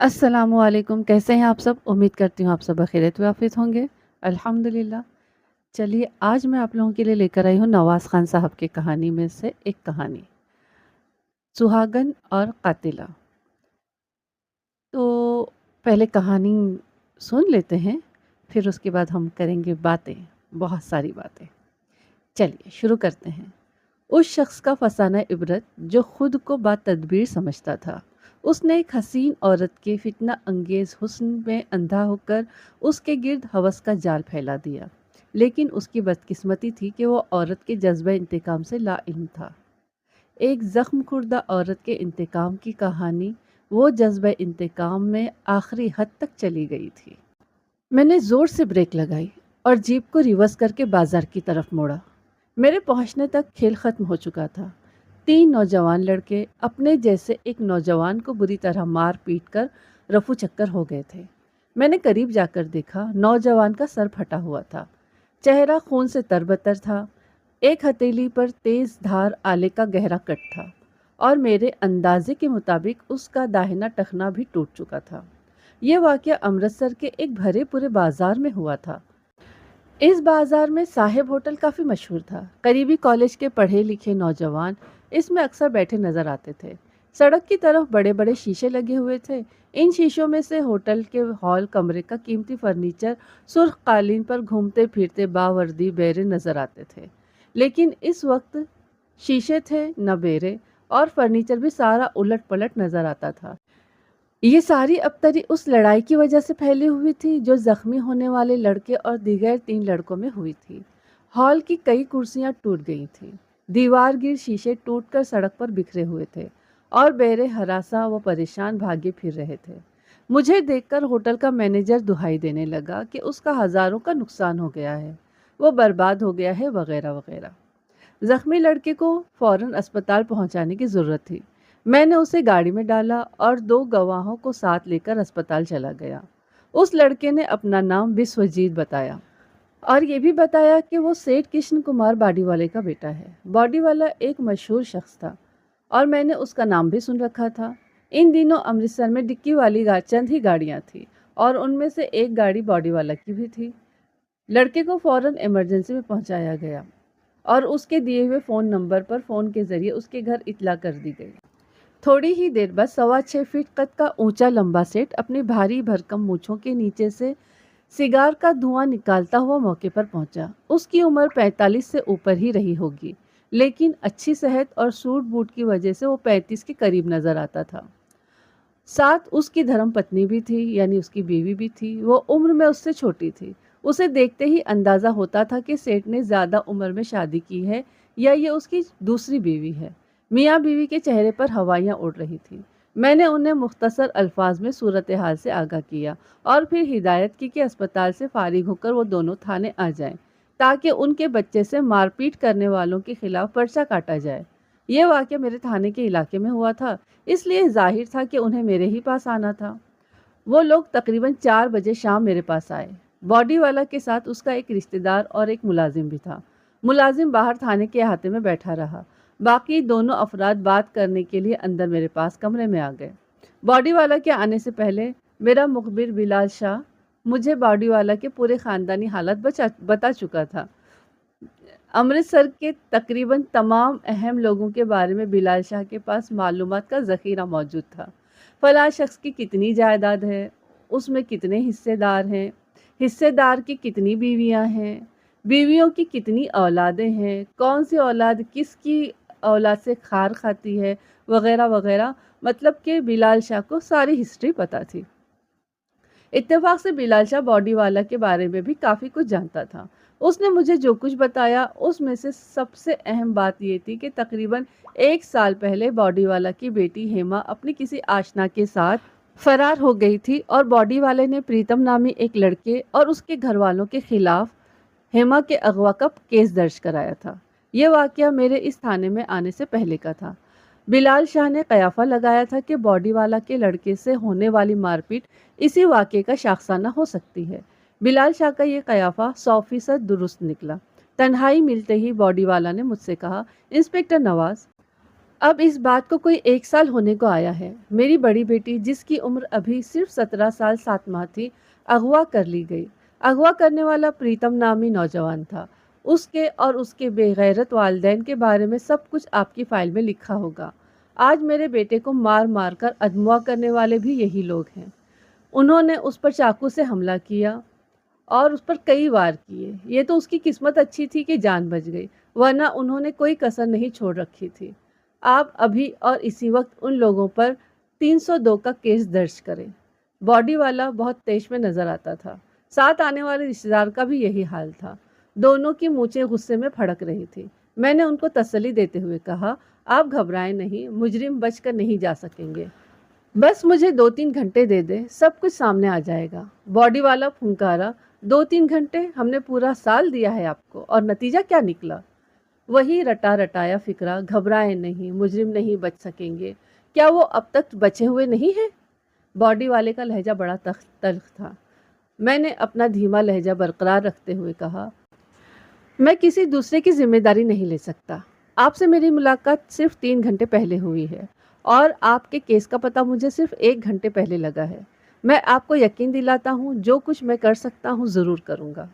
السلام علیکم، کیسے ہیں آپ سب؟ امید کرتی ہوں آپ سب بخیریت و عافیت ہوں گے۔ الحمدللہ۔ چلیے آج میں آپ لوگوں کے لیے لے کر آئی ہوں نواز خان صاحب کی کہانی میں سے ایک کہانی، سہاگن اور قاتلہ۔ تو پہلے کہانی سن لیتے ہیں، پھر اس کے بعد ہم کریں گے باتیں، بہت ساری باتیں۔ چلیے شروع کرتے ہیں۔ اس شخص کا فسانہ عبرت جو خود کو با تدبیر سمجھتا تھا، اس نے ایک حسین عورت کے فتنہ انگیز حسن میں اندھا ہو کر اس کے گرد ہوس کا جال پھیلا دیا، لیکن اس کی بدقسمتی تھی کہ وہ عورت کے جذبہ انتقام سے لا علم تھا۔ ایک زخم خوردہ عورت کے انتقام کی کہانی وہ جذبہ انتقام میں آخری حد تک چلی گئی تھی۔ میں نے زور سے بریک لگائی اور جیپ کو ریورس کر کے بازار کی طرف موڑا۔ میرے پہنچنے تک کھیل ختم ہو چکا تھا۔ 3 نوجوان لڑکے اپنے جیسے ایک نوجوان کو بری طرح مار پیٹ کر رفو چکر ہو گئے تھے۔ میں نے قریب جا کر دیکھا، نوجوان کا سر پھٹا ہوا تھا، چہرہ خون سے تربتر تھا، ایک ہتھیلی پر تیز دھار آلے کا گہرا کٹ تھا اور میرے اندازے کے مطابق اس کا داہنا ٹخنا بھی ٹوٹ چکا تھا۔ یہ واقعہ امرتسر کے ایک بھرے پورے بازار میں ہوا تھا۔ اس بازار میں صاحب ہوٹل کافی مشہور تھا۔ قریبی کالج کے پڑھے لکھے نوجوان اس میں اکثر بیٹھے نظر آتے تھے۔ سڑک کی طرف بڑے بڑے شیشے لگے ہوئے تھے۔ ان شیشوں میں سے ہوٹل کے ہال کمرے کا قیمتی فرنیچر سرخ قالین پر گھومتے پھرتے باوردی بیرے نظر آتے تھے، لیکن اس وقت شیشے تھے نہ بیرے، اور فرنیچر بھی سارا الٹ پلٹ نظر آتا تھا۔ یہ ساری ابتری اس لڑائی کی وجہ سے پھیلی ہوئی تھی جو زخمی ہونے والے لڑکے اور دیگر 3 لڑکوں میں ہوئی تھی۔ ہال کی کئی کرسیاں ٹوٹ گئی تھیں، دیوار گر شیشے ٹوٹ کر سڑک پر بکھرے ہوئے تھے اور بیرے ہراساں و پریشان بھاگے پھر رہے تھے۔ مجھے دیکھ کر ہوٹل کا مینیجر دہائی دینے لگا کہ اس کا ہزاروں کا نقصان ہو گیا ہے، وہ برباد ہو گیا ہے، وغیرہ وغیرہ۔ زخمی لڑکے کو فوراً اسپتال پہنچانے کی ضرورت تھی۔ میں نے اسے گاڑی میں ڈالا اور 2 گواہوں کو ساتھ لے کر اسپتال چلا گیا۔ اس لڑکے نے اپنا نام بسوجیت بتایا اور یہ بھی بتایا کہ وہ سیٹھ کشن کمار باڈی والے کا بیٹا ہے۔ باڈی والا ایک مشہور شخص تھا اور میں نے اس کا نام بھی سن رکھا تھا۔ ان دنوں امرتسر میں ڈکی والی چند ہی گاڑیاں تھیں اور ان میں سے ایک گاڑی باڈی والا کی بھی تھی۔ لڑکے کو فوراً ایمرجنسی میں پہنچایا گیا اور اس کے دیے ہوئے فون نمبر پر فون کے ذریعے اس کے گھر اطلاع کر دی گئی۔ تھوڑی ہی دیر بعد 6.25 فٹ قد کا اونچا لمبا سیٹ اپنی بھاری بھرکم مونچھوں کے نیچے سے سگار کا دھواں نکالتا ہوا موقع پر پہنچا۔ اس کی عمر 45 سے اوپر ہی رہی ہوگی، لیکن اچھی صحت اور سوٹ بوٹ کی وجہ سے وہ 35 کے قریب نظر آتا تھا۔ ساتھ اس کی دھرم پتنی بھی تھی، یعنی اس کی بیوی بھی تھی۔ وہ عمر میں اس سے چھوٹی تھی۔ اسے دیکھتے ہی اندازہ ہوتا تھا کہ سیٹ نے زیادہ عمر میں شادی کی ہے یا یہ اس کی دوسری بیوی ہے۔ میاں بیوی کے چہرے پر ہوائیاں اڑ رہی تھیں۔ میں نے انہیں مختصر الفاظ میں صورتحال سے آگاہ کیا اور پھر ہدایت کی کہ اسپتال سے فارغ ہو کر وہ دونوں تھانے آ جائیں تاکہ ان کے بچے سے مار پیٹ کرنے والوں کے خلاف پرچہ کاٹا جائے۔ یہ واقعہ میرے تھانے کے علاقے میں ہوا تھا، اس لیے ظاہر تھا کہ انہیں میرے ہی پاس آنا تھا۔ وہ لوگ تقریباً 4 بجے شام میرے پاس آئے۔ باڈی والا کے ساتھ اس کا ایک رشتہ دار اور ایک ملازم بھی تھا۔ ملازم باہر تھانے کے احاطے میں بیٹھا رہا۔ باقی دونوں افراد بات کرنے کے لیے اندر میرے پاس کمرے میں آ گئے۔ باڈی والا کے آنے سے پہلے میرا مخبر بلال شاہ مجھے باڈی والا کے پورے خاندانی حالت بتا چکا تھا۔ امرتسر کے تقریباً تمام اہم لوگوں کے بارے میں بلال شاہ کے پاس معلومات کا ذخیرہ موجود تھا۔ فلاں شخص کی کتنی جائیداد ہے، اس میں کتنے حصے دار ہیں، حصے دار کی کتنی بیویاں ہیں، بیویوں کی کتنی اولادیں ہیں، کون سی اولاد کس کی اولاد سے کھار کھاتی ہے، وغیرہ وغیرہ۔ مطلب کہ بلال شاہ کو ساری ہسٹری پتہ تھی۔ اتفاق سے بلال شاہ باڈی والا کے بارے میں بھی کافی کچھ جانتا تھا۔ اس نے مجھے جو کچھ بتایا اس میں سے سب سے اہم بات یہ تھی کہ تقریباً 1 سال پہلے باڈی والا کی بیٹی ہیما اپنی کسی آشنا کے ساتھ فرار ہو گئی تھی اور باڈی والے نے پریتم نامی ایک لڑکے اور اس کے گھر والوں کے خلاف ہیما کے اغوا کا کیس درج کرایا تھا۔ یہ واقعہ میرے اس تھانے میں آنے سے پہلے کا تھا۔ بلال شاہ نے قیافہ لگایا تھا کہ باڈی والا کے لڑکے سے ہونے والی مار پیٹ اسی واقعے کا شاخسانہ ہو سکتی ہے۔ بلال شاہ کا یہ قیافہ 100% درست نکلا۔ تنہائی ملتے ہی باڈی والا نے مجھ سے کہا، انسپکٹر نواز، اب اس بات کو کوئی 1 سال ہونے کو آیا ہے، میری بڑی بیٹی جس کی عمر ابھی صرف 17 سال 7 ماہ تھی، اغوا کر لی گئی۔ اغوا کرنے والا پریتم نامی نوجوان تھا۔ اس کے اور اس کے بے غیرت والدین کے بارے میں سب کچھ آپ کی فائل میں لکھا ہوگا۔ آج میرے بیٹے کو مار مار کر ادموا کرنے والے بھی یہی لوگ ہیں۔ انہوں نے اس پر چاقو سے حملہ کیا اور اس پر کئی وار کیے۔ یہ تو اس کی قسمت اچھی تھی کہ جان بچ گئی، ورنہ انہوں نے کوئی کسر نہیں چھوڑ رکھی تھی۔ آپ ابھی اور اسی وقت ان لوگوں پر 302 کا کیس درج کریں۔ باڈی والا بہت تیش میں نظر آتا تھا۔ ساتھ آنے والے رشتہ دار کا بھی یہی حال تھا۔ دونوں کی مونچھیں غصے میں پھڑک رہی تھی۔ میں نے ان کو تسلی دیتے ہوئے کہا، آپ گھبرائیں نہیں، مجرم بچ کر نہیں جا سکیں گے۔ بس مجھے 2-3 گھنٹے دے دے، سب کچھ سامنے آ جائے گا۔ باڈی والا پھنکارا، 2-3 گھنٹے؟ ہم نے پورا سال دیا ہے آپ کو، اور نتیجہ کیا نکلا؟ وہی رٹا رٹایا فکرہ، گھبرائیں نہیں، مجرم نہیں بچ سکیں گے۔ کیا وہ اب تک بچے ہوئے نہیں ہیں؟ باڈی والے کا لہجہ بڑا تلخ تھا۔ میں نے اپنا دھیما لہجہ برقرار رکھتے ہوئے کہا، میں کسی دوسرے کی ذمہ داری نہیں لے سکتا۔ آپ سے میری ملاقات صرف 3 گھنٹے پہلے ہوئی ہے، اور آپ کے کیس کا پتہ مجھے صرف 1 گھنٹے پہلے لگا ہے۔ میں آپ کو یقین دلاتا ہوں، جو کچھ میں کر سکتا ہوں ضرور کروں گا۔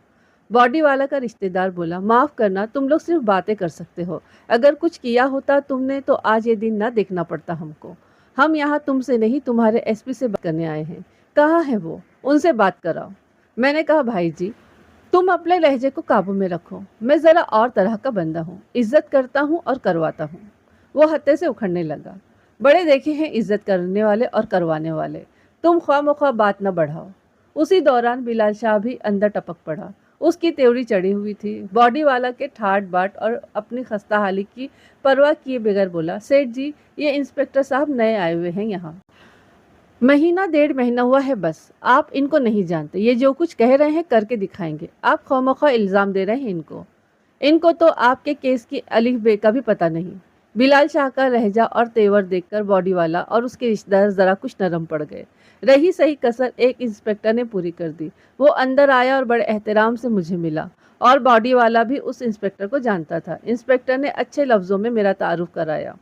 باڈی والا کا رشتہ دار بولا، معاف کرنا، تم لوگ صرف باتیں کر سکتے ہو۔ اگر کچھ کیا ہوتا تم نے تو آج یہ دن نہ دیکھنا پڑتا ہم کو۔ ہم یہاں تم سے نہیں، تمہارے ایس پی سے بات کرنے آئے ہیں۔ کہاں ہے وہ؟ ان سے بات کراؤ۔ میں نے کہا، بھائی جی، تم اپنے لہجے کو قابو میں رکھو۔ میں ذرا اور طرح کا بندہ ہوں، عزت کرتا ہوں اور کرواتا ہوں۔ وہ ہتے سے اکھڑنے لگا۔ بڑے دیکھے ہیں عزت کرنے والے اور کروانے والے، تم خواہ مخواہ بات نہ بڑھاؤ۔ اسی دوران بلال شاہ بھی اندر ٹپک پڑا۔ اس کی تیوری چڑھی ہوئی تھی۔ باڈی والا کے ٹھاٹ باٹ اور اپنی خستہ حالی کی پرواہ کیے بغیر بولا، سیٹھ جی، یہ انسپکٹر صاحب نئے آئے ہوئے ہیں یہاں۔ 1.5 مہینہ ہوا ہے بس۔ آپ ان کو نہیں جانتے، یہ جو کچھ کہہ رہے ہیں کر کے دکھائیں گے۔ آپ خواہ مخواہ الزام دے رہے ہیں ان کو تو آپ کے کیس کی الف بے کا بھی پتہ نہیں۔ بلال شاہ کا لہجہ اور تیور دیکھ کر باڈی والا اور اس کے رشتہ دار ذرا کچھ نرم پڑ گئے۔ رہی صحیح کسر ایک انسپکٹر نے پوری کر دی۔ وہ اندر آیا اور بڑے احترام سے مجھے ملا، اور باڈی والا بھی اس انسپکٹر کو جانتا تھا۔ انسپکٹر نے اچھے لفظوں میں میرا تعارف کرایا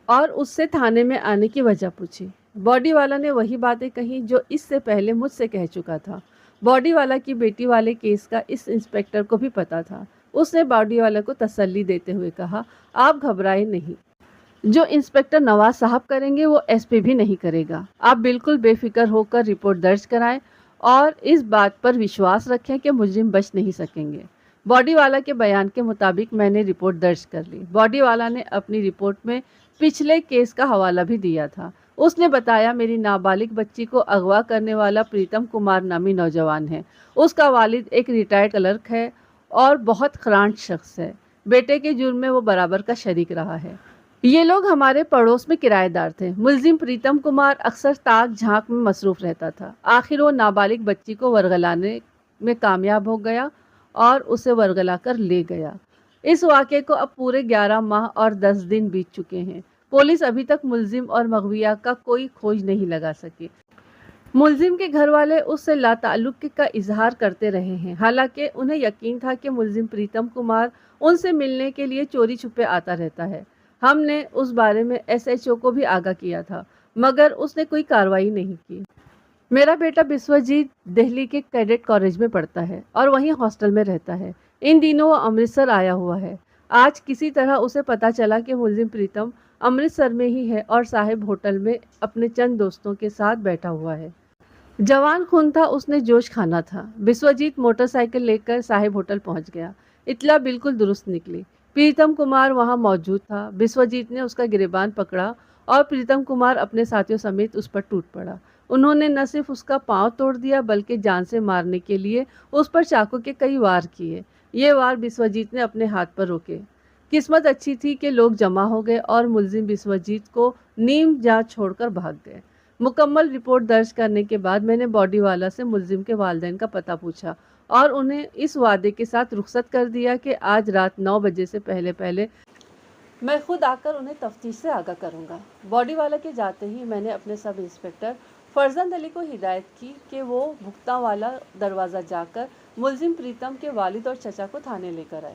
اور اس سے تھانے میں آنے کی وجہ پوچھی۔ باڈی والا نے وہی باتیں کہیں جو اس سے پہلے مجھ سے کہہ چکا تھا۔ باڈی والا کی بیٹی والے کیس کا اس انسپکٹر کو بھی پتا تھا۔ اس نے باڈی والا کو تسلی دیتے ہوئے کہا، آپ گھبرائیں نہیں، جو انسپکٹر نواز صاحب کریں گے وہ ایس پی بھی نہیں کرے گا۔ آپ بالکل بے فکر ہو کر رپورٹ درج کرائیں اور اس بات پر وشواس رکھیں کہ مجرم بچ نہیں سکیں گے۔ باڈی والا کے بیان کے مطابق میں نے رپورٹ درج کر لی۔ باڈی والا نے اپنی رپورٹ میں پچھلے کیس کا حوالہ بھی دیا تھا۔ اس نے بتایا، میری نابالغ بچی کو اغوا کرنے والا پریتم کمار نامی نوجوان ہے۔ اس کا والد ایک ریٹائرڈ کلرک ہے اور بہت خرانٹ شخص ہے۔ بیٹے کے جرم میں وہ برابر کا شریک رہا ہے۔ یہ لوگ ہمارے پڑوس میں کرایہ دار تھے۔ ملزم پریتم کمار اکثر تاک جھانک میں مصروف رہتا تھا۔ آخر وہ نابالغ بچی کو ورغلانے میں کامیاب ہو گیا اور اسے ورغلا کر لے گیا۔ اس واقعے کو اب پورے 11 ماہ اور 10 دن بیت چکے ہیں۔ پولیس ابھی تک ملزم اور مغویہ کا کوئی کھوج نہیں لگا سکی۔ ملزم کے گھر والے اس سے لا تعلق کا اظہار کرتے رہے ہیں، حالانکہ انہیں یقین تھا کہ ملزم پریتم کمار ان سے ملنے کے لیے چوری چھپے آتا رہتا ہے۔ ہم نے اس بارے میں ایس ایچ او کو بھی آگاہ کیا تھا، مگر اس نے کوئی کارروائی نہیں کی۔ میرا بیٹا بسواجیت دہلی کے کیڈٹ کالج میں پڑھتا ہے اور وہیں ہاسٹل میں رہتا ہے۔ ان دنوں وہ امرتسر آیا ہوا ہے۔ آج کسی طرح اسے پتا چلا کہ ملزم پریتم امرتسر میں ہی ہے اور صاحب ہوٹل میں اپنے چند دوستوں کے ساتھ بیٹھا ہوا ہے۔ جوان خون تھا، اس نے جوش کھانا تھا۔ بسواجیت موٹر سائیکل لے کر صاحب ہوٹل پہنچ گیا۔ اطلاع بالکل درست نکلی۔ پریتم کمار وہاں موجود تھا۔ بسواجیت نے اس کا گریبان پکڑا اور پریتم کمار اپنے ساتھیوں سمیت اس پر ٹوٹ پڑا۔ انہوں نے نہ صرف اس کا پاؤں توڑ دیا بلکہ جان سے مارنے کے لیے اس پر چاقو کے کئی وار کیے۔ یہ وار بسواجیت نے اپنے ہاتھ پر روکے۔ قسمت اچھی تھی کہ لوگ جمع ہو گئے اور ملزم بسواجیت کو نیم جاں چھوڑ کر بھاگ گئے۔ مکمل رپورٹ درج کرنے کے بعد میں نے باڈی والا سے ملزم کے والدین کا پتہ پوچھا اور انہیں اس وعدے کے ساتھ رخصت کر دیا کہ آج رات 9 بجے سے پہلے میں خود آ کر انہیں تفتیش سے آگاہ کروں گا۔ باڈی والا کے جاتے ہی میں نے اپنے سب انسپکٹر فرزند علی کو ہدایت کی کہ وہ بھگتاں والا دروازہ جا کر ملزم پریتم کے والد اور چچا کو تھانے لے کر آئے۔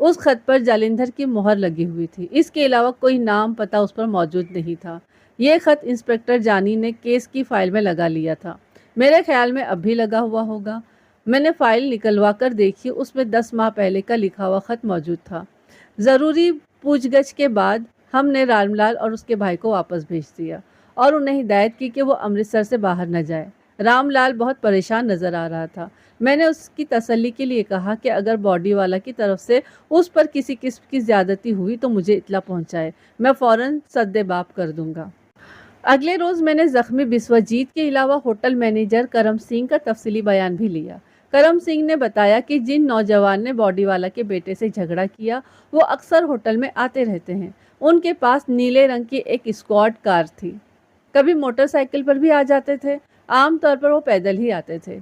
اس خط پر جالندھر کی مہر لگی ہوئی تھی، اس کے علاوہ کوئی نام پتہ اس پر موجود نہیں تھا۔ یہ خط انسپکٹر جانی نے کیس کی فائل میں لگا لیا تھا، میرے خیال میں اب بھی لگا ہوا ہوگا۔ میں نے فائل نکلوا کر دیکھی، اس میں 10 ماہ پہلے کا لکھا ہوا خط موجود تھا۔ ضروری پوچھ گچھ کے بعد ہم نے رام لال اور اس کے بھائی کو واپس بھیج دیا اور انہیں ہدایت کی کہ وہ امرتسر سے باہر نہ جائے۔ رام لال بہت پریشان نظر آ رہا تھا۔ میں نے اس کی تسلی کے لیے کہا کہ اگر باڈی والا کی طرف سے اس پر کسی قسم کی زیادتی ہوئی تو مجھے اطلاع پہنچائے، میں فوراً سد باب کر دوں گا۔ اگلے روز میں نے زخمی بسواجیت کے علاوہ ہوٹل مینیجر کرم سنگھ کا تفصیلی بیان بھی لیا۔ کرم سنگھ نے بتایا کہ جن نوجوان نے باڈی والا کے بیٹے سے جھگڑا کیا وہ اکثر ہوٹل میں آتے رہتے ہیں۔ ان کے پاس نیلے رنگ کی ایک اسکواڈ کار تھی، کبھی موٹر سائیکل پر بھی آ جاتے تھے، عام طور پر وہ پیدل ہی آتے تھے۔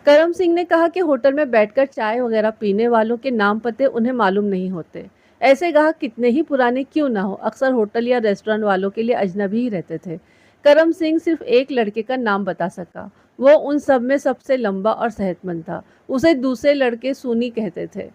کرم سنگھ نے کہا کہ ہوٹل میں بیٹھ کر چائے وغیرہ پینے والوں کے نام پتے انہیں معلوم نہیں ہوتے۔ ایسے گاہک کتنے ہی پرانے کیوں نہ ہو، اکثر ہوٹل یا ریسٹورانٹ والوں کے لیے اجنبی ہی رہتے تھے۔ کرم سنگھ صرف ایک لڑکے کا نام بتا سکا، وہ ان سب میں سب سے لمبا اور صحت مند تھا، اسے دوسرے لڑکے سونی کہتے تھے۔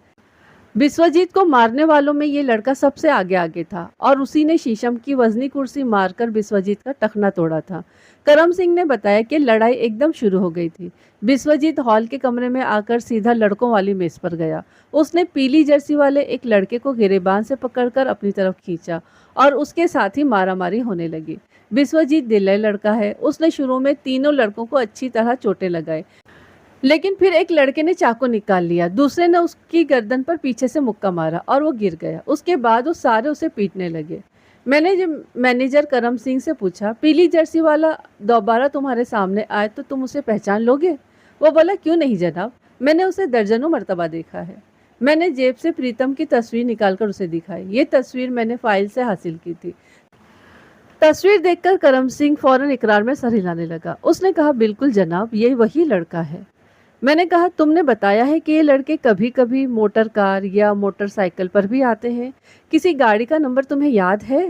بسواجیت کو مارنے والوں میں یہ لڑکا سب سے آگے تھا اور اسی نے شیشم کی وزنی کرسی مار کر بسواجیت کا ٹخنا توڑا تھا۔ کرم سنگھ نے بتایا کہ لڑائی ایک دم شروع ہو گئی تھی۔ بسواجیت ہال کے کمرے میں آ کر سیدھا لڑکوں والی میز پر گیا۔ اس نے پیلی جرسی والے ایک لڑکے کو گریبان سے پکڑ کر اپنی طرف کھینچا اور اس کے ساتھ ہی مارا ماری ہونے لگی۔ بسواجیت دلیر لڑکا ہے، اس نے شروع میں تینوں لڑکوں کو اچھی طرح چوٹیں لگائے، لیکن پھر ایک لڑکے نے چاقو نکال لیا، دوسرے نے اس کی گردن پر پیچھے سے مکہ مارا اور وہ گر گیا۔ اس کے بعد وہ سارے اسے پیٹنے لگے۔ میں نے جب مینیجر کرم سنگھ سے پوچھا، پیلی جرسی والا دوبارہ تمہارے سامنے آئے تو تم اسے پہچان لو گے؟ وہ بولا، کیوں نہیں جناب، میں نے اسے درجنوں مرتبہ دیکھا ہے۔ میں نے جیب سے پریتم کی تصویر نکال کر اسے دکھائی۔ یہ تصویر میں نے فائل سے حاصل کی تھی۔ تصویر دیکھ کر کرم سنگھ فوراً اقرار میں سر ہلانے لگا۔ اس نے کہا، بالکل جناب، یہ وہی لڑکا ہے۔ میں نے کہا، تم نے بتایا ہے کہ یہ لڑکے کبھی کبھی موٹر کار یا موٹر سائیکل پر بھی آتے ہیں، کسی گاڑی کا نمبر تمہیں یاد ہے؟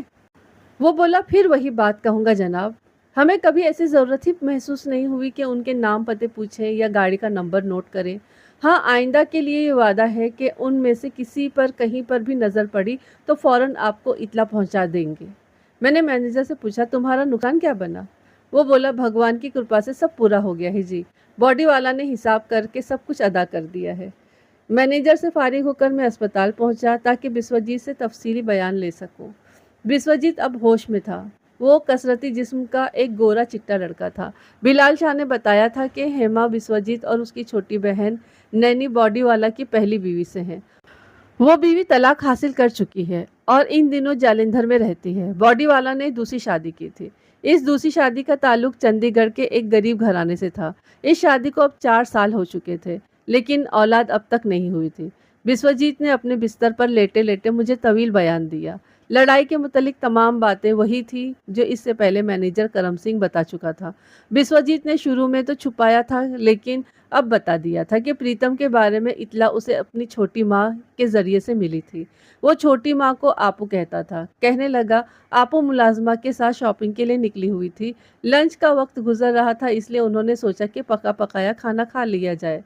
وہ بولا، پھر وہی بات کہوں گا جناب، ہمیں کبھی ایسی ضرورت ہی محسوس نہیں ہوئی کہ ان کے نام پتے پوچھیں یا گاڑی کا نمبر نوٹ کریں۔ ہاں، آئندہ کے لیے یہ وعدہ ہے کہ ان میں سے کسی پر کہیں پر بھی نظر پڑی تو فوراً آپ کو اطلاع پہنچا دیں گے۔ میں نے مینیجر سے پوچھا، تمہارا نقصان کیا بنا؟ وہ بولا، بھگوان کی کرپا سے سب پورا ہو گیا ہے جی، باڈی والا نے حساب کر کے سب کچھ ادا کر دیا ہے۔ مینیجر سے فارغ ہو کر میں اسپتال پہنچا تاکہ بسواجیت سے تفصیلی بیان لے سکوں۔ بسواجیت اب ہوش میں تھا، وہ کثرتی جسم کا ایک گورا چٹا لڑکا تھا۔ بلال شاہ نے بتایا تھا کہ ہیما بسواجیت اور اس کی چھوٹی بہن نینی باڈی والا کی پہلی بیوی سے ہیں۔ وہ بیوی طلاق حاصل کر چکی ہے اور ان دنوں جالندھر میں رہتی ہے۔ باڈی والا نے دوسری شادی کی تھی۔ اس دوسری شادی کا تعلق چندی گڑھ کے ایک غریب گھرانے سے تھا۔ اس شادی کو اب 4 سال ہو چکے تھے، لیکن اولاد اب تک نہیں ہوئی تھی۔ بسواجیت نے اپنے بستر پر لیٹے لیٹے مجھے طویل بیان دیا۔ لڑائی کے متعلق تمام باتیں وہی تھی جو اس سے پہلے مینیجر کرم سنگھ بتا چکا تھا۔ بسواجیت نے شروع میں تو چھپایا تھا، لیکن اب بتا دیا تھا کہ پریتم کے بارے میں اطلاع اسے اپنی چھوٹی ماں کے ذریعے سے ملی تھی۔ وہ چھوٹی ماں کو آپو کہتا تھا۔ کہنے لگا، آپو ملازمہ کے ساتھ شاپنگ کے لیے نکلی ہوئی تھی، لنچ کا وقت گزر رہا تھا، اس لیے انہوں نے سوچا کہ پکا پکایا کھانا کھا لیا جائے۔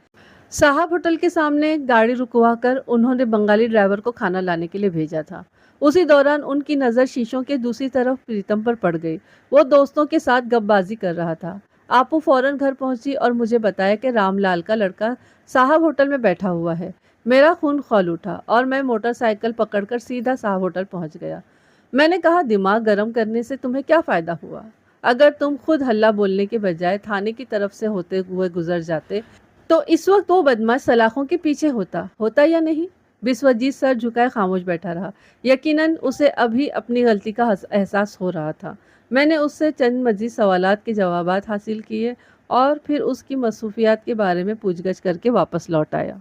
صاحب ہوٹل کے سامنے گاڑی رکوا کر انہوں نے بنگالی ڈرائیور کو کھانا لانے کے لیے بھیجا تھا۔ اسی دوران ان کی نظر شیشوں کے دوسری طرف پریتم پر پڑ گئی، وہ دوستوں کے ساتھ گپ بازی کر رہا تھا۔ آپو فوراً گھر پہنچی اور مجھے بتایا کہ رام لال کا لڑکا صاحب ہوٹل میں بیٹھا ہوا ہے۔ میرا خون کھول اٹھا اور میں موٹر سائیکل پکڑ کر سیدھا صاحب ہوٹل پہنچ گیا۔ میں نے کہا، دماغ گرم کرنے سے تمہیں کیا فائدہ ہوا؟ اگر تم خود ہلہ بولنے کے بجائے تھانے کی طرف سے ہوتے ہوئے گزر جاتے تو اس وقت وہ بدماش سلاخوں کے پیچھے ہوتا یا نہیں؟ بسواجیت سر جھکائے خاموش بیٹھا رہا۔ یقیناً اسے ابھی اپنی غلطی کا احساس ہو رہا تھا۔ میں نے اس سے چند مزید سوالات کے جوابات حاصل کیے اور پھر اس کی مصروفیات کے بارے میں پوچھ گچھ کر کے واپس لوٹ آیا۔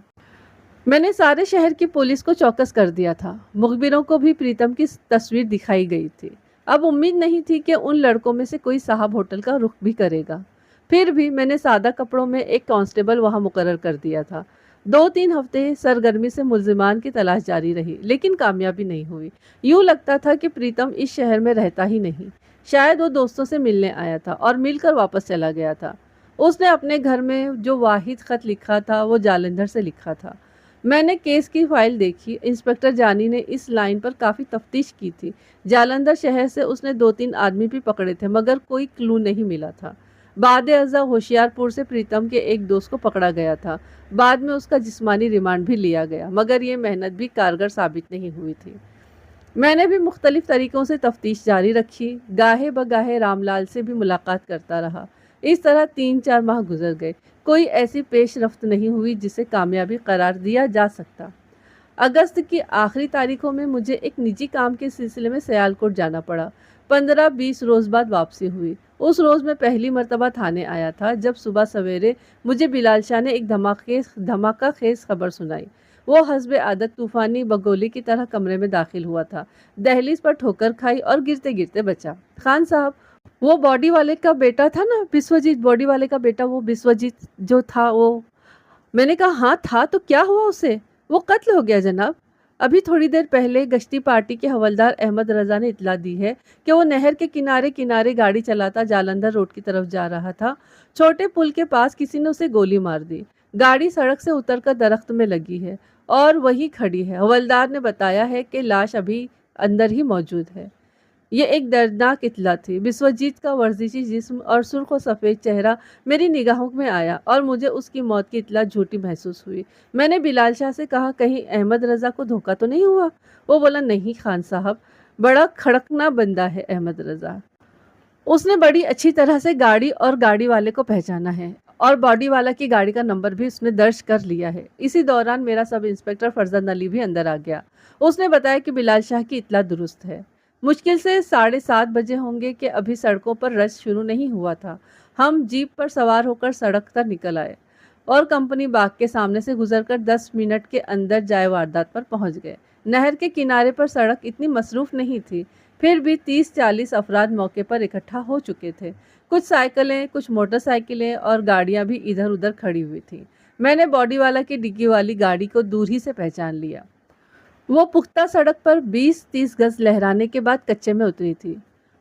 میں نے سارے شہر کی پولیس کو چوکس کر دیا تھا۔ مخبروں کو بھی پریتم کی تصویر دکھائی گئی تھی۔ اب امید نہیں تھی کہ ان لڑکوں میں سے کوئی صاحب ہوٹل کا رخ بھی کرے گا۔ پھر بھی میں نے سادہ کپڑوں میں ایک کانسٹیبل وہاں مقرر کر دیا تھا۔ 2-3 ہفتے سرگرمی سے ملزمان کی تلاش جاری رہی، لیکن کامیابی نہیں ہوئی۔ یوں لگتا تھا کہ پریتم اس شہر میں رہتا ہی نہیں، شاید وہ دوستوں سے ملنے آیا تھا اور مل کر واپس چلا گیا تھا۔ اس نے اپنے گھر میں جو واحد خط لکھا تھا وہ جالندھر سے لکھا تھا۔ میں نے کیس کی فائل دیکھی۔ انسپکٹر جانی نے اس لائن پر کافی تفتیش کی تھی۔ جالندھر شہر سے اس نے 2-3 آدمی بھی پکڑے تھے مگر کوئی کلو نہیں ملا تھا۔ بعد ازاں ہوشیار پور سے پریتم کے ایک دوست کو پکڑا گیا تھا۔ بعد میں اس کا جسمانی ریمانڈ بھی لیا گیا مگر یہ محنت بھی کارگر ثابت نہیں ہوئی تھی۔ میں نے بھی مختلف طریقوں سے تفتیش جاری رکھی۔ گاہے بگاہے رام لال سے بھی ملاقات کرتا رہا۔ اس طرح 3-4 ماہ گزر گئے۔ کوئی ایسی پیش رفت نہیں ہوئی جسے کامیابی قرار دیا جا سکتا۔ اگست کی آخری تاریخوں میں مجھے ایک نجی کام کے سلسلے میں سیالکوٹ جانا پڑا۔ 15-20 روز بعد واپسی ہوئی۔ اس روز میں پہلی مرتبہ تھانے آیا تھا جب صبح سویرے مجھے بلال شاہ نے ایک دھماکہ خیز خبر سنائی۔ وہ حسب عادت طوفانی بگولی کی طرح کمرے میں داخل ہوا تھا۔ دہلیز پر ٹھوکر کھائی اور گرتے گرتے بچا۔ خان صاحب، وہ باڈی والے کا بیٹا تھا نا، بسوجیت باڈی والے کا بیٹا، وہ بسوجیت جو تھا وہ۔ میں نے کہا ہاں تھا، تو کیا ہوا اسے؟ وہ قتل ہو گیا جناب۔ ابھی تھوڑی دیر پہلے گشتی پارٹی کے حوالدار احمد رضا نے اطلاع دی ہے کہ وہ نہر کے کنارے گاڑی چلاتا جالندھر روڈ کی طرف جا رہا تھا۔ چھوٹے پل کے پاس کسی نے اسے گولی مار دی۔ گاڑی سڑک سے اتر کر درخت میں لگی ہے اور وہی کھڑی ہے۔ حوالدار نے بتایا ہے کہ لاش ابھی اندر ہی موجود ہے۔ یہ ایک دردناک اطلاع تھی۔ بسوجیت کا ورزشی جسم اور سرخ و سفید چہرہ میری نگاہوں میں آیا اور مجھے اس کی موت کی اطلاع جھوٹی محسوس ہوئی۔ میں نے بلال شاہ سے کہا کہیں احمد رضا کو دھوکہ تو نہیں ہوا؟ وہ بولا نہیں خان صاحب، بڑا کھڑکنا بندہ ہے احمد رضا۔ اس نے بڑی اچھی طرح سے گاڑی اور گاڑی والے کو پہچانا ہے اور باڈی والا کی گاڑی کا نمبر بھی اس نے درج کر لیا ہے۔ اسی دوران میرا سب انسپکٹر فرزند علی بھی اندر آ گیا۔ اس نے بتایا کہ بلال شاہ کی اطلاع درست ہے۔ مشکل سے 7:30 بجے ہوں گے کہ ابھی سڑکوں پر رش شروع نہیں ہوا تھا۔ ہم جیپ پر سوار ہو کر سڑک پر نکل آئے اور کمپنی باغ کے سامنے سے گزر کر 10 منٹ کے اندر جائے واردات پر پہنچ گئے۔ نہر کے کنارے پر سڑک اتنی مصروف نہیں تھی، پھر بھی 30-40 افراد موقع پر اکٹھا ہو چکے تھے۔ کچھ سائیکلیں، کچھ موٹر سائیکلیں اور گاڑیاں بھی ادھر ادھر کھڑی ہوئی تھیں۔ میں نے باڈی والا کی ڈگی والی گاڑی کو دور ہی سے پہچان لیا۔ وہ پختہ سڑک پر 20-30 گز لہرانے کے بعد کچے میں اتری تھی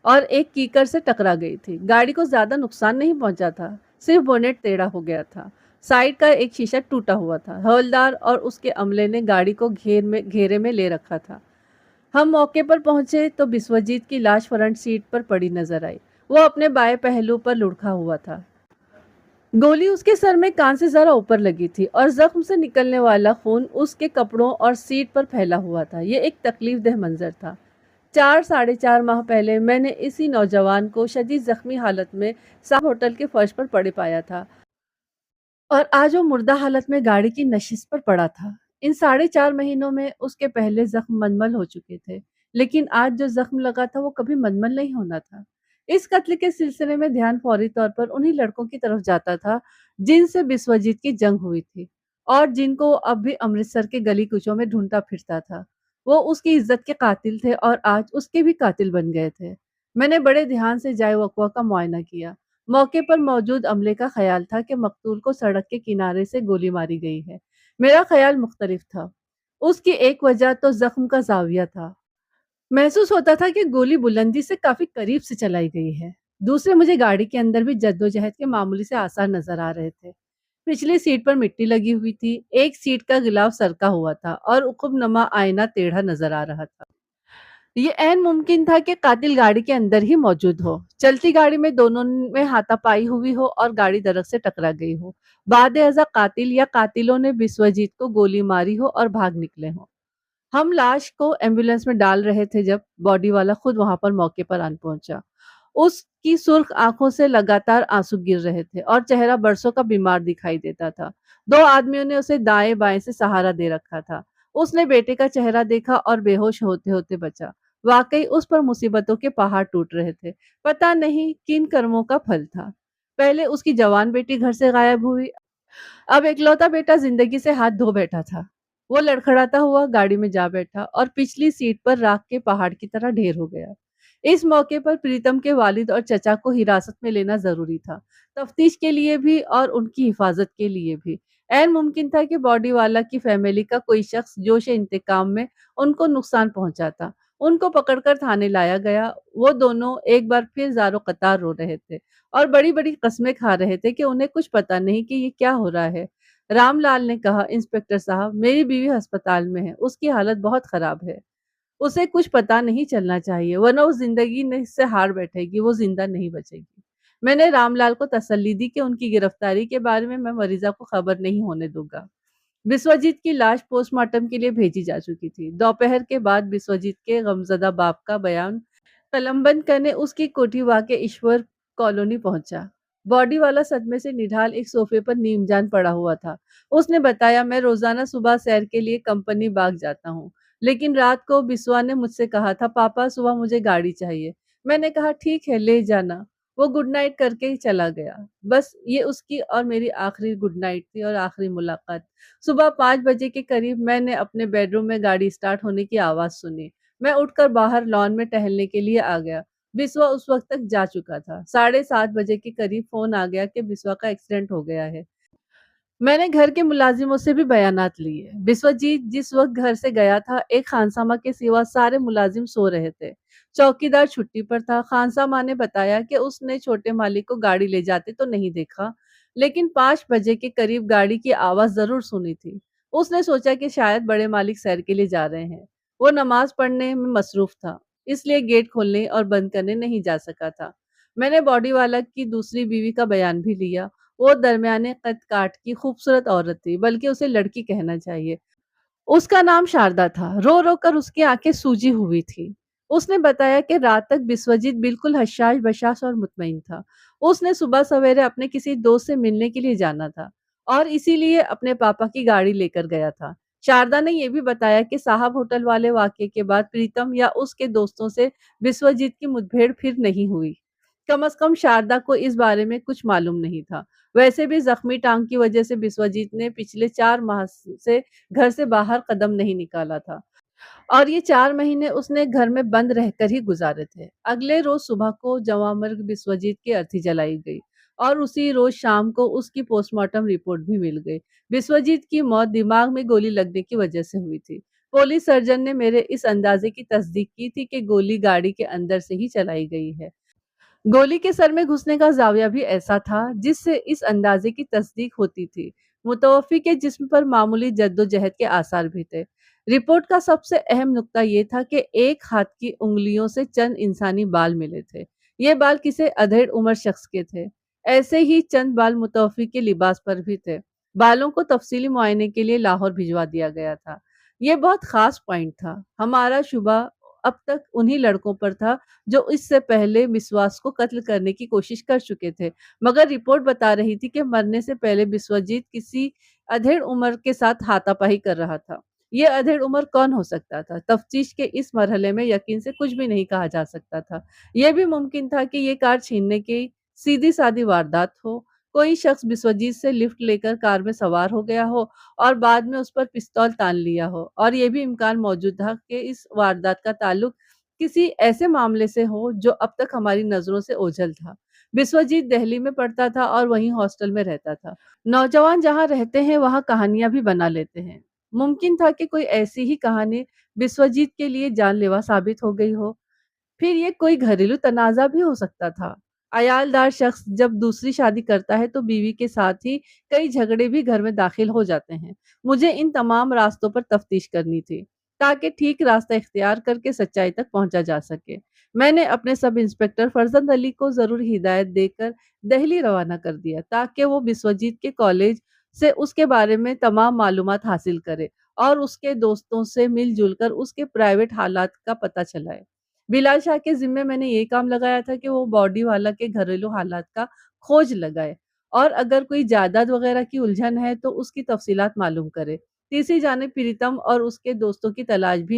اور ایک کیکر سے ٹکرا گئی تھی۔ گاڑی کو زیادہ نقصان نہیں پہنچا تھا، صرف بونیٹ ٹیڑھا ہو گیا تھا۔ سائیڈ کا ایک شیشہ ٹوٹا ہوا تھا۔ حوالدار اور اس کے عملے نے گاڑی کو گھیرے میں لے رکھا تھا۔ ہم موقع پر پہنچے تو بسوجیت کی لاش فرنٹ سیٹ پر پڑی نظر آئی۔ وہ اپنے بائیں پہلو پر لڑکا ہوا تھا۔ گولی اس کے سر میں کان سے ذرا اوپر لگی تھی اور زخم سے نکلنے والا خون اس کے کپڑوں اور سیٹ پر پھیلا ہوا تھا۔ یہ ایک تکلیف دہ منظر تھا۔ 4-4.5 ماہ پہلے میں نے اسی نوجوان کو شدید زخمی حالت میں صاحب ہوٹل کے فرش پر پڑے پایا تھا اور آج وہ مردہ حالت میں گاڑی کی نشست پر پڑا تھا۔ ان 4.5 مہینوں میں اس کے پہلے زخم منمل ہو چکے تھے، لیکن آج جو زخم لگا تھا وہ کبھی منمل نہیں ہونا تھا۔ اس قتل کے سلسلے میں دھیان فوری طور پر انہی لڑکوں کی طرف جاتا تھا جن سے بسوجیت کی جنگ ہوئی تھی اور جن کو وہ اب بھی امرتسر کے گلی کوچوں میں ڈھونڈتا پھرتا تھا۔ وہ اس کی عزت کے قاتل تھے اور آج اس کے بھی قاتل بن گئے تھے۔ میں نے بڑے دھیان سے جائے وقوع کا معائنہ کیا۔ موقع پر موجود عملے کا خیال تھا کہ مقتول کو سڑک کے کنارے سے گولی ماری گئی ہے۔ میرا خیال مختلف تھا۔ اس کی ایک وجہ تو زخم کا زاویہ تھا۔ محسوس ہوتا تھا کہ گولی بلندی سے کافی قریب سے چلائی گئی ہے۔ دوسرے، مجھے گاڑی کے اندر بھی جدوجہد کے معمولی سے آثار نظر آ رہے تھے۔ پچھلی سیٹ پر مٹی لگی ہوئی تھی، ایک سیٹ کا غلاف سرکا ہوا تھا اور عقب نما آئینہ ٹیڑھا نظر آ رہا تھا۔ یہ عین ممکن تھا کہ قاتل گاڑی کے اندر ہی موجود ہو، چلتی گاڑی میں دونوں میں ہاتھا پائی ہوئی ہو اور گاڑی درخت سے ٹکرا گئی ہو۔ بعد ازاں قاتل یا قاتلوں نے بسوجیت کو گولی ماری ہو اور بھاگ نکلے ہوں۔ ہم لاش کو ایمبولینس میں ڈال رہے تھے جب باڈی والا خود وہاں پر موقع پر آن پہنچا۔ اس کی سرخ آنکھوں سے لگاتار آنسو گر رہے تھے اور چہرہ برسوں کا بیمار دکھائی دیتا تھا۔ 2 آدمیوں نے اسے دائیں بائیں سے سہارا دے رکھا تھا۔ اس نے بیٹے کا چہرہ دیکھا اور بے ہوش ہوتے ہوتے بچا۔ واقعی اس پر مصیبتوں کے پہاڑ ٹوٹ رہے تھے۔ پتہ نہیں کن کرموں کا پھل تھا۔ پہلے اس کی جوان بیٹی گھر سے غائب ہوئی، اب اکلوتا بیٹا زندگی سے ہاتھ دھو بیٹھا تھا۔ وہ لڑکھڑاتا ہوا گاڑی میں جا بیٹھا اور پچھلی سیٹ پر راکھ کے پہاڑ کی طرح ڈھیر ہو گیا۔ اس موقع پر پریتم کے والد اور چچا کو حراست میں لینا ضروری تھا، تفتیش کے لیے بھی اور ان کی حفاظت کے لیے بھی۔ عین ممکن تھا کہ باڈی والا کی فیملی کا کوئی شخص جوش انتقام میں ان کو نقصان پہنچاتا۔ ان کو پکڑ کر تھانے لایا گیا۔ وہ دونوں ایک بار پھر زار و قطار رو رہے تھے اور بڑی بڑی قسمیں کھا رہے تھے کہ انہیں کچھ پتہ نہیں کہ یہ کیا ہو رہا ہے۔ رام لال نے کہا، انسپکٹر صاحب، میری بیوی ہسپتال میں ہے، اس کی حالت بہت خراب ہے، اسے کچھ پتا نہیں چلنا چاہیے ورنہ وہ زندگی سے ہار بیٹھے گی، وہ زندہ نہیں بچے گی۔ میں نے رام لال کو تسلی دی کہ ان کی گرفتاری کے بارے میں مریضہ کو خبر نہیں ہونے دوں گا۔ بسواجیت کی لاش پوسٹ مارٹم کے لیے بھیجی جا چکی تھی۔ دوپہر کے بعد بسواجیت کے غمزدہ باپ کا بیان قلم بند کرنے اس کی کوٹھی واقع ایشور کالونی پہنچا۔ باڈی والا صدمے سے نڈھال ایک صوفے پر نیم جان پڑا ہوا تھا۔ اس نے بتایا، میں روزانہ صبح سیر کے لیے کمپنی باغ جاتا ہوں، لیکن رات کو بسوا نے مجھ سے کہا تھا، پاپا صبح مجھے گاڑی چاہیے۔ میں نے کہا ٹھیک ہے لے جانا۔ وہ گڈ نائٹ کر کے ہی چلا گیا۔ بس یہ اس کی اور میری آخری گڈ نائٹ تھی اور آخری ملاقات۔ صبح 5 بجے کے قریب میں نے اپنے بیڈ روم میں گاڑی سٹارٹ ہونے کی آواز سنی۔ میں اٹھ کر باہر لان میں ٹہلنے کے لیے آ گیا۔ بسوا اس وقت تک جا چکا تھا۔ 7:30 بجے کے قریب فون آ گیا کہ بسوا کا ایکسیڈنٹ ہو گیا ہے۔ میں نے گھر کے ملازموں سے بھی بیانات لیے۔ بسواجیت جس وقت گھر سے گیا تھا، ایک خانسامہ کے سوا سارے ملازم سو رہے تھے۔ چوکیدار چھٹی پر تھا۔ خانسامہ نے بتایا کہ اس نے چھوٹے مالک کو گاڑی لے جاتے تو نہیں دیکھا، لیکن 5 بجے کے قریب گاڑی کی آواز ضرور سنی تھی۔ اس نے سوچا کہ شاید بڑے مالک سیر کے لیے جا رہے ہیں۔ وہ نماز پڑھنے میں مصروف تھا، اس لیے گیٹ کھولنے اور بند کرنے نہیں جا سکا تھا۔ میں نے باڈی والا کی دوسری بیوی کا بیان بھی لیا۔ وہ درمیانے قد کاٹ کی خوبصورت عورت تھی، بلکہ اسے لڑکی کہنا چاہیے۔ اس کا نام شاردا تھا۔ رو رو کر اس کی آنکھیں سوجی ہوئی تھی۔ اس نے بتایا کہ رات تک بسواجیت بالکل حشاش بشاش اور مطمئن تھا۔ اس نے صبح سویرے اپنے کسی دوست سے ملنے کے لیے جانا تھا اور اسی لیے اپنے پاپا کی گاڑی لے کر گیا تھا۔ شاردا نے یہ بھی بتایا کہ صاحب ہوٹل والے واقعے کے بعد پریتم یا اس کے دوستوں سے بسواجیت کی مدبھیڑ پھر نہیں ہوئی۔ کم از کم شاردا کو اس بارے میں کچھ معلوم نہیں تھا۔ ویسے بھی زخمی ٹانگ کی وجہ سے بسواجیت نے پچھلے 4 ماہ سے گھر سے باہر قدم نہیں نکالا تھا اور یہ 4 مہینے اس نے گھر میں بند رہ کر ہی گزارے تھے۔ اگلے روز صبح کو جواں مرگ بسواجیت کی ارتھی جلائی گئی اور اسی روز شام کو اس کی پوسٹ مارٹم رپورٹ بھی مل گئی۔ بسواجیت کی موت دماغ میں گولی لگنے کی وجہ سے ہوئی تھی۔ پولیس سرجن نے میرے اس اندازے کی تصدیق کی تھی کہ گولی گاڑی کے اندر سے ہی چلائی گئی ہے۔ گولی کے سر میں گھسنے کا زاویہ بھی ایسا تھا جس سے اس اندازے کی تصدیق ہوتی تھی۔ متوفی کے جسم پر معمولی جدوجہد کے آثار بھی تھے۔ رپورٹ کا سب سے اہم نقطہ یہ تھا کہ ایک ہاتھ کی انگلیوں سے چند انسانی بال ملے تھے۔ یہ بال کسی ادھیڑ عمر شخص کے تھے۔ ایسے ہی چند بال متوفی کے لباس پر بھی تھے۔ بالوں کو تفصیلی معائنے کے لیے لاہور بھجوا دیا گیا تھا۔ یہ بہت خاص پوائنٹ تھا۔ ہمارا شبہ اب تک انہی لڑکوں پر تھا جو اس سے پہلے بسواس کو قتل کرنے کی کوشش کر چکے تھے، مگر رپورٹ بتا رہی تھی کہ مرنے سے پہلے بسواجیت کسی ادھیڑ عمر کے ساتھ ہاتھا پائی کر رہا تھا۔ یہ ادھیڑ عمر کون ہو سکتا تھا؟ تفتیش کے اس مرحلے میں یقین سے کچھ بھی نہیں کہا جا سکتا تھا۔ یہ بھی ممکن تھا کہ یہ کار چھیننے کی سیدھی سادی واردات ہو۔ کوئی شخص بسواجیت سے لفٹ لے کر کار میں سوار ہو گیا ہو اور بعد میں اس پر پستول تان لیا ہو، اور یہ بھی امکان موجود تھا کہ اس واردات کا تعلق کسی ایسے معاملے سے ہو جو اب تک ہماری نظروں سے اوجھل تھا۔ بسواجیت دہلی میں پڑھتا تھا اور وہیں ہاسٹل میں رہتا تھا۔ نوجوان جہاں رہتے ہیں وہاں کہانیاں بھی بنا لیتے ہیں۔ ممکن تھا کہ کوئی ایسی ہی کہانی بسواجیت کے لیے جان لیوا ثابت ہو گئی ہو۔ پھر یہ کوئی گھریلو تنازع بھی ہو سکتا تھا۔ عیالدار شخص جب دوسری شادی کرتا ہے تو بیوی کے ساتھ ہی کئی جھگڑے بھی گھر میں داخل ہو جاتے ہیں۔ مجھے ان تمام راستوں پر تفتیش کرنی تھی تاکہ ٹھیک راستہ اختیار کر کے سچائی تک پہنچا جا سکے۔ میں نے اپنے سب انسپکٹر فرزند علی کو ضرور ہدایت دے کر دہلی روانہ کر دیا تاکہ وہ بسواجیت کے کالج سے اس کے بارے میں تمام معلومات حاصل کرے اور اس کے دوستوں سے مل جل کر اس کے پرائیویٹ حالات کا پتہ چلائے۔ بلال شاہ کے ذمے میں نے یہ کام لگایا تھا کہ وہ باڈی والا کے گھریلو حالات کا کھوج لگائے اور اگر کوئی جائیداد وغیرہ کی الجھن ہے تو اس کی تفصیلات معلوم کرے۔ تیسری جانب پریتم اور اس کے دوستوں کی تلاش بھی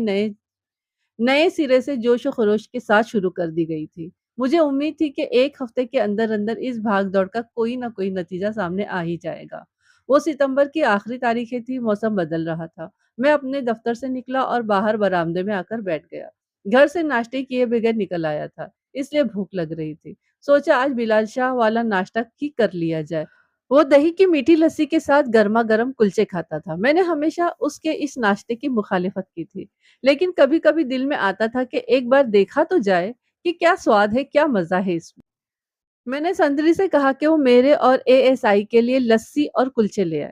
نئے سرے سے جوش و خروش کے ساتھ شروع کر دی گئی تھی۔ مجھے امید تھی کہ ایک ہفتے کے اندر اندر اس بھاگ دوڑ کا کوئی نہ کوئی نتیجہ سامنے آ ہی جائے گا۔ وہ ستمبر کی آخری تاریخیں تھی، موسم بدل رہا تھا۔ میں اپنے دفتر سے نکلا اور باہر برآمدے میں آ کر بیٹھ گیا۔ گھر سے ناشتے کیے بغیر نکل آیا تھا، اس لیے بھوک لگ رہی تھی۔ سوچا آج بلال شاہ والا ناشتہ ہی کر لیا جائے۔ وہ دہی کی میٹھی لسی کے ساتھ گرما گرم کلچے کھاتا تھا۔ میں نے ہمیشہ اس کے اس ناشتے کی مخالفت کی تھی، لیکن کبھی کبھی دل میں آتا تھا کہ ایک بار دیکھا تو جائے کہ کیا سواد ہے، کیا مزہ ہے اس میں۔ میں نے سندری سے کہا کہ وہ میرے اور ASI کے لیے لسی اور کلچے لے آئے۔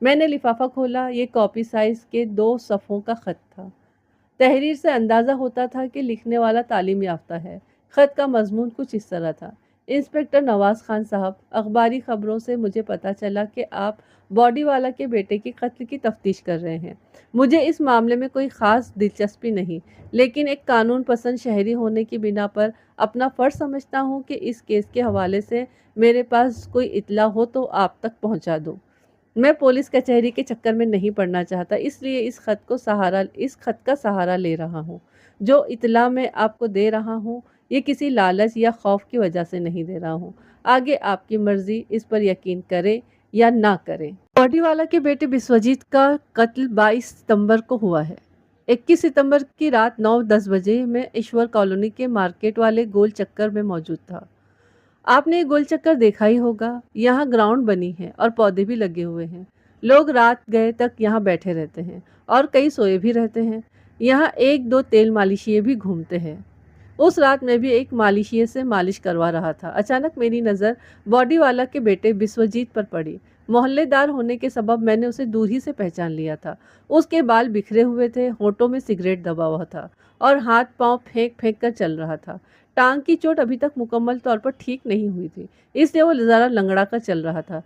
میں نے لفافہ کھولا، یہ کاپی سائز کے 2 صفحوں کا خط تھا۔ تحریر سے اندازہ ہوتا تھا کہ لکھنے والا تعلیم یافتہ ہے۔ خط کا مضمون کچھ اس طرح تھا: انسپکٹر نواز خان صاحب، اخباری خبروں سے مجھے پتہ چلا کہ آپ باڈی والا کے بیٹے کی قتل کی تفتیش کر رہے ہیں۔ مجھے اس معاملے میں کوئی خاص دلچسپی نہیں، لیکن ایک قانون پسند شہری ہونے کی بنا پر اپنا فرض سمجھتا ہوں کہ اس کیس کے حوالے سے میرے پاس کوئی اطلاع ہو تو آپ تک پہنچا دوں۔ میں پولیس کچہری کے چکر میں نہیں پڑنا چاہتا، اس لیے اس خط کا سہارا لے رہا ہوں۔ جو اطلاع میں آپ کو دے رہا ہوں، یہ کسی لالچ یا خوف کی وجہ سے نہیں دے رہا ہوں۔ آگے آپ کی مرضی، اس پر یقین کریں یا نہ کریں۔ باڈی والا کے بیٹے بسوجیت کا قتل 22 ستمبر کو ہوا ہے۔ 21 ستمبر کی رات 9:10 بجے میں ایشور کالونی کے مارکیٹ والے گول چکر میں موجود تھا۔ آپ نے یہ گول چکر دیکھا ہی ہوگا۔ یہاں گراؤنڈ بنی ہے اور پودے بھی لگے ہوئے ہیں۔ لوگ رات گئے تک یہاں بیٹھے رہتے ہیں اور کئی سوئے بھی رہتے ہیں۔ یہاں 1-2 تیل مالشیے بھی گھومتے ہیں۔ اس رات میں بھی ایک مالشیے سے مالش کروا رہا تھا۔ اچانک میری نظر باڈی والا کے بیٹے بسوجیت پر پڑی۔ محلے دار ہونے کے سبب میں نے اسے دور ہی سے پہچان لیا تھا۔ اس کے بال بکھرے ہوئے تھے، ہونٹوں میں سگریٹ دبا ہوا تھا اور ہاتھ پاؤں پھینک پھینک کر چل رہا تھا۔ ٹانگ کی چوٹ ابھی تک مکمل طور پر ٹھیک نہیں ہوئی تھی، اس لیے وہ ذرا لنگڑا کر چل رہا تھا۔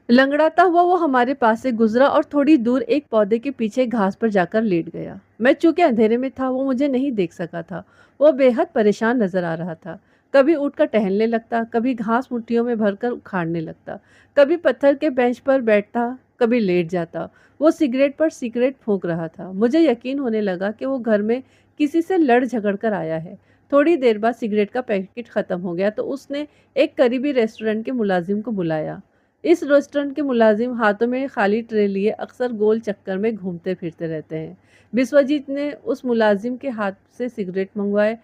لنگڑاتا ہوا وہ ہمارے پاس سے گزرا اور تھوڑی دور ایک پودے کے پیچھے گھاس پر جا کر لیٹ گیا۔ میں چونکہ اندھیرے میں تھا، وہ مجھے نہیں دیکھ سکا تھا۔ وہ بے حد پریشان نظر آ رہا تھا۔ کبھی اٹھ کر ٹہلنے لگتا، کبھی گھاس مٹھیوں میں بھر کر اکھاڑنے لگتا، کبھی پتھر کے بینچ پر بیٹھتا، کبھی لیٹ جاتا۔ وہ سگریٹ پر سگریٹ پھونک رہا تھا۔ مجھے یقین ہونے لگا کہ وہ گھر میں کسی سے لڑ جھگڑ کر آیا ہے۔ تھوڑی دیر بعد سگریٹ کا پیکٹ ختم ہو گیا تو اس نے ایک قریبی ریسٹورنٹ کے ملازم کو بلایا۔ اس ریسٹورنٹ کے ملازم ہاتھوں میں خالی ٹرے لیے اکثر گول چکر میں گھومتے پھرتے رہتے ہیں۔ بسوجیت نے اس ملازم کے ہاتھ سے سگریٹ منگوائے،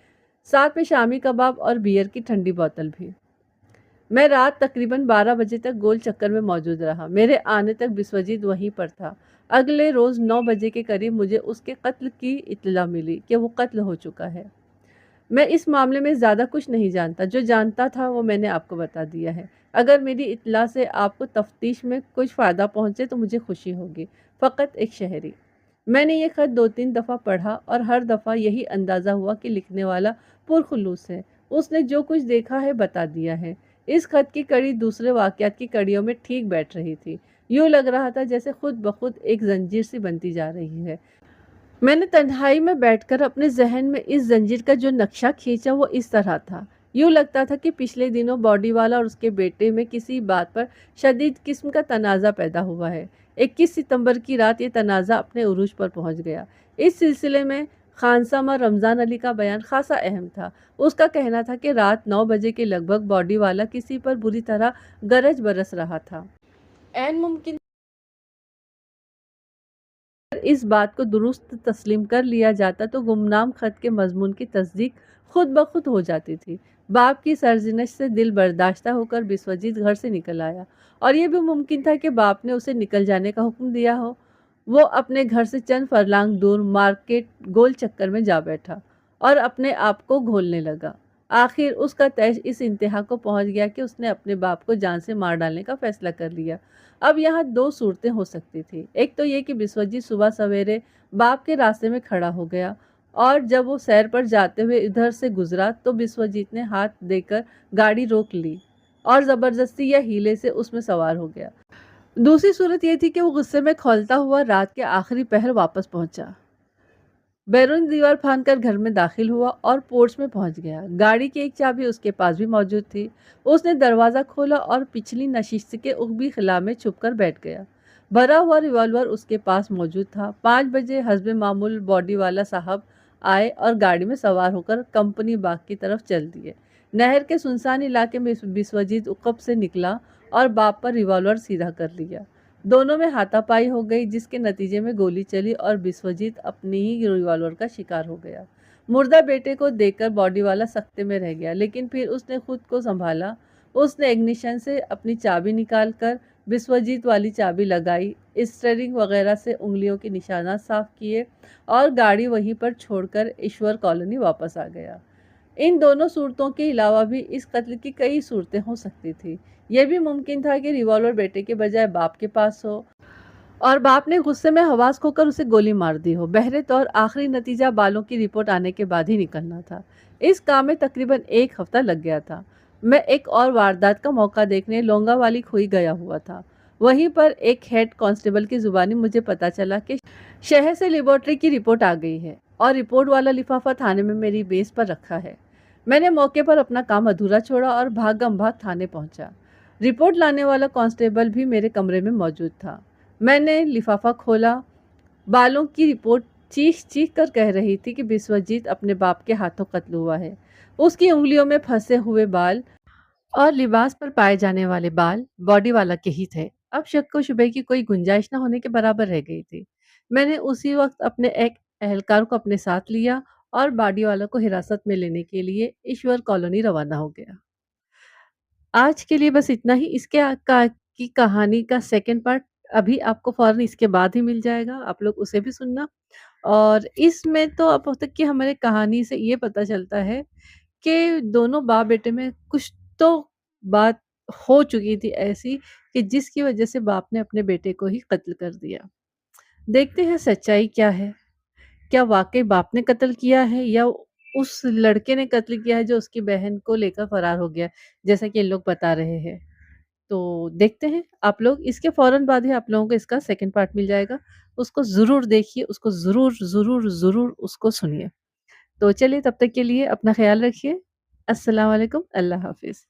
ساتھ میں شامی کباب اور بیئر کی ٹھنڈی بوتل بھی۔ میں رات تقریباً 12 بجے تک گول چکر میں موجود رہا۔ میرے آنے تک بسوجیت وہیں پر تھا۔ اگلے روز 9 بجے کے قریب مجھے اس کے قتل کی اطلاع ملی کہ وہ قتل ہو چکا ہے۔ میں اس معاملے میں زیادہ کچھ نہیں جانتا، جو جانتا تھا وہ میں نے آپ کو بتا دیا ہے۔ اگر میری اطلاع سے آپ کو تفتیش میں کچھ فائدہ پہنچے تو مجھے خوشی ہوگی۔ فقط ایک شہری۔ میں نے یہ خط 2-3 دفعہ پڑھا اور ہر دفعہ یہی اندازہ ہوا کہ لکھنے والا پرخلوص ہے۔ اس نے جو کچھ دیکھا ہے بتا دیا ہے۔ اس خط کی کڑی دوسرے واقعات کی کڑیوں میں ٹھیک بیٹھ رہی تھی۔ یوں لگ رہا تھا جیسے خود بخود ایک زنجیر سی بنتی جا رہی ہے۔ میں نے تنہائی میں بیٹھ کر اپنے ذہن میں اس زنجیر کا جو نقشہ کھینچا وہ اس طرح تھا۔ یوں لگتا تھا کہ پچھلے دنوں باڈی والا اور اس کے بیٹے میں کسی بات پر شدید قسم کا تنازع پیدا ہوا ہے۔ 21 ستمبر کی رات یہ تنازع اپنے عروج پر پہنچ گیا۔ اس سلسلے میں خانسامہ رمضان علی کا بیان خاصا اہم تھا۔ اس کا کہنا تھا کہ رات 9 بجے کے لگ بھگ باڈی والا کسی پر بری طرح گرج برس رہا تھا۔ عین ممکن اس بات کو درست تسلیم کر لیا جاتا تو گمنام خط کے مضمون کی تصدیق خود بخود ہو جاتی تھی۔ باپ کی سرزنش سے دل برداشتہ ہو کر بسوجیت گھر سے نکل آیا، اور یہ بھی ممکن تھا کہ باپ نے اسے نکل جانے کا حکم دیا ہو۔ وہ اپنے گھر سے چند فرلانگ دور مارکیٹ گول چکر میں جا بیٹھا اور اپنے آپ کو گھولنے لگا۔ آخر اس کا طیش اس انتہا کو پہنچ گیا کہ اس نے اپنے باپ کو جان سے مار ڈالنے کا فیصلہ کر لیا۔ اب یہاں 2 صورتیں ہو سکتی تھی۔ ایک تو یہ کہ بسوجیت صبح سویرے باپ کے راستے میں کھڑا ہو گیا، اور جب وہ سیر پر جاتے ہوئے ادھر سے گزرا تو بسوجیت نے ہاتھ دے کر گاڑی روک لی اور زبردستی یا ہیلے سے اس میں سوار ہو گیا۔ دوسری صورت یہ تھی کہ وہ غصے میں کھولتا ہوا رات کے آخری پہر واپس پہنچا، بیرون دیوار پھاند کر گھر میں داخل ہوا اور پورچ میں پہنچ گیا۔ گاڑی کی ایک چابی اس کے پاس بھی موجود تھی۔ اس نے دروازہ کھولا اور پچھلی نشست کے عقبی خلا میں چھپ کر بیٹھ گیا۔ بھرا ہوا ریوالور اس کے پاس موجود تھا۔ 5 بجے حسب معمول باڈی والا صاحب آئے اور گاڑی میں سوار ہو کر کمپنی باغ کی طرف چل دیے۔ نہر کے سنسان علاقے میں بسوجیت عقب سے نکلا اور باپ پر ریوالور سیدھا کر لیا۔ دونوں میں ہاتھا پائی ہو گئی، جس کے نتیجے میں گولی چلی اور بسوجیت اپنی ہی ریوالور کا شکار ہو گیا۔ مردہ بیٹے کو دیکھ کر باڈی والا سکتے میں رہ گیا، لیکن پھر اس نے خود کو سنبھالا۔ اس نے اگنیشن سے اپنی چابی نکال کر بسوجیت والی چابی لگائی، اسٹیئرنگ وغیرہ سے انگلیوں کے نشانات صاف کیے اور گاڑی وہیں پر چھوڑ کر ایشور کالونی واپس آ گیا۔ ان دونوں صورتوں کے علاوہ بھی اس قتل کی کئی صورتیں ہو سکتی تھی۔ یہ بھی ممکن تھا کہ ریوالور بیٹے کے بجائے باپ کے پاس ہو۔ اور باپ نے غصے میں حواس کھو کر اسے گولی مار دی ہو۔ بہرحال آخری نتیجہ بالوں کی رپورٹ آنے کے بعد ہی نکلنا تھا۔ اس کام میں تقریباً 1 ہفتہ لگ گیا تھا۔ میں ایک اور واردات کا موقع دیکھنے لونگا والی کھوئی گیا ہوا تھا۔ وہیں پر ایک ہیڈ کانسٹیبل کی زبانی مجھے پتا چلا کہ شہر سے لیبارٹری کی رپورٹ آ گئی ہے اور رپورٹ والا لفافہ تھانے میں میری بیس پر رکھا ہے۔ میں نے موقع پر اپنا کام ادھورا چھوڑا اور بھاگم بھاگ تھانے پہنچا۔ رپورٹ لانے والا کانسٹیبل بھی میرے کمرے میں موجود تھا۔ میں نے لفافہ کھولا۔ بالوں کی رپورٹ چیخ چیخ کر کہہ رہی تھی کہ بسوجیت اپنے باپ کے ہاتھوں قتل ہوا ہے۔ اس کی انگلیوں میں پھنسے ہوئے بال اور لباس پر پائے جانے والے بال باڈی والا کے ہی تھے۔ اب شک و شبے کی کوئی گنجائش نہ ہونے کے برابر رہ گئی تھی۔ میں نے اسی وقت اپنے ایک اہلکار کو اپنے ساتھ لیا اور باڈی والا کو حراست میں لینے کے لیے ایشور کالونی روانہ ہو گیا۔ آج کے لیے بس اتنا ہی۔ اس کے کی کہانی کا سیکنڈ پارٹ ابھی آپ کو فوراً اس کے بعد ہی مل جائے گا، آپ لوگ اسے بھی سننا۔ اور اس میں تو اب تک کہ ہمارے کہانی سے یہ پتہ چلتا ہے کہ دونوں باپ بیٹے میں کچھ تو بات ہو چکی تھی ایسی کہ جس کی وجہ سے باپ نے اپنے بیٹے کو ہی قتل کر دیا۔ دیکھتے ہیں سچائی کیا ہے۔ کیا واقعی باپ نے قتل کیا ہے یا اس لڑکے نے قتل کیا ہے جو اس کی بہن کو لے کر فرار ہو گیا، جیسا کہ ان لوگ بتا رہے ہیں۔ تو دیکھتے ہیں آپ لوگ، اس کے فوراً بعد ہی آپ لوگوں کو اس کا سیکنڈ پارٹ مل جائے گا۔ اس کو ضرور دیکھیے، اس کو ضرور ضرور ضرور اس کو سنیے۔ تو چلیے تب تک کے لیے اپنا خیال رکھیے۔ السلام علیکم، اللہ حافظ۔